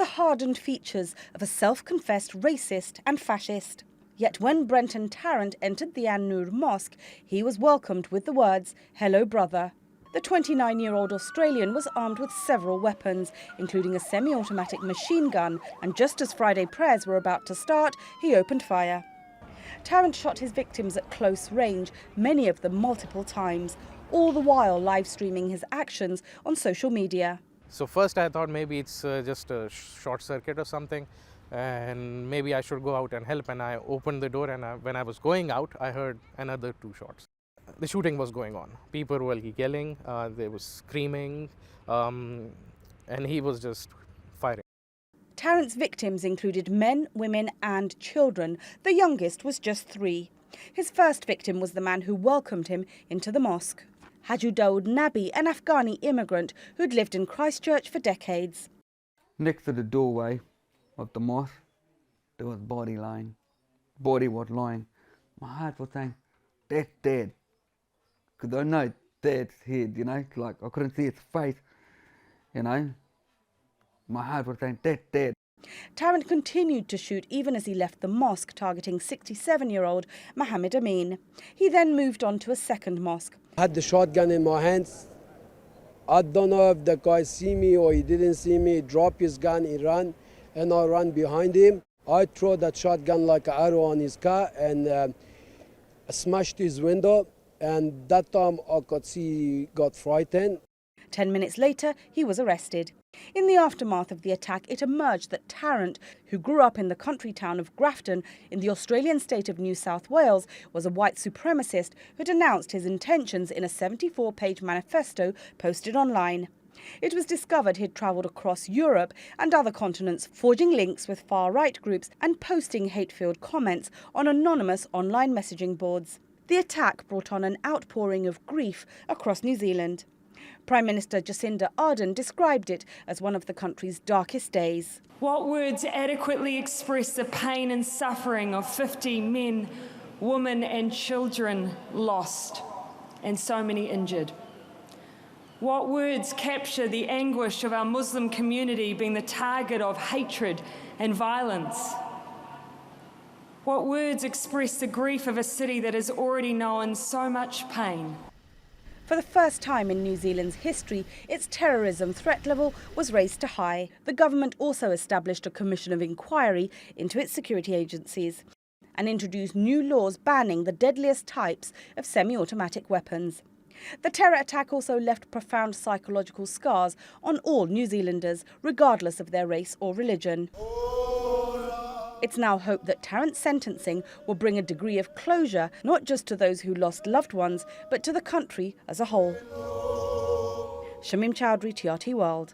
the hardened features of a self-confessed racist and fascist. Yet when Brenton Tarrant entered the An-Nur Mosque, he was welcomed with the words, "Hello, brother." The 29-year-old Australian was armed with several weapons, including a semi-automatic machine gun, and just as Friday prayers were about to start, he opened fire. Tarrant shot his victims at close range, many of them multiple times, all the while live streaming his actions on social media. So first I thought maybe it's just a short circuit or something, and maybe I should go out and help, and I opened the door, and when I was going out, I heard another 2 shots. The shooting was going on. People were yelling, they were screaming, and he was just firing. Tarrant's victims included men, women and children. The youngest was just 3. His first victim was the man who welcomed him into the mosque. Haju Dawood Nabi, an Afghani immigrant who'd lived in Christchurch for decades. Next to the doorway of the mosque, there was body lying. Body was lying. My heart was saying, "That's dead." Because I know Dad's head, you know, like I couldn't see his face, you know. My heart was saying, "That's dead." Tarrant continued to shoot even as he left the mosque, targeting 67-year-old Mohammed Amin. He then moved on to a second mosque. I had the shotgun in my hands. I don't know if the guy see me or he didn't see me. He dropped his gun, he ran, and I ran behind him. I threw that shotgun like an arrow on his car and smashed his window. And that time I could see he got frightened. 10 minutes later, he was arrested. In the aftermath of the attack, it emerged that Tarrant, who grew up in the country town of Grafton in the Australian state of New South Wales, was a white supremacist who'd announced his intentions in a 74-page manifesto posted online. It was discovered he'd travelled across Europe and other continents, forging links with far-right groups and posting hate-filled comments on anonymous online messaging boards. The attack brought on an outpouring of grief across New Zealand. Prime Minister Jacinda Ardern described it as one of the country's darkest days. What words adequately express the pain and suffering of 50 men, women and children lost, and so many injured? What words capture the anguish of our Muslim community being the target of hatred and violence? What words express the grief of a city that has already known so much pain? For the first time in New Zealand's history, its terrorism threat level was raised to high. The government also established a commission of inquiry into its security agencies and introduced new laws banning the deadliest types of semi-automatic weapons. The terror attack also left profound psychological scars on all New Zealanders, regardless of their race or religion. It's now hoped that Tarrant's sentencing will bring a degree of closure, not just to those who lost loved ones, but to the country as a whole. Shamim Chowdhury, TRT World.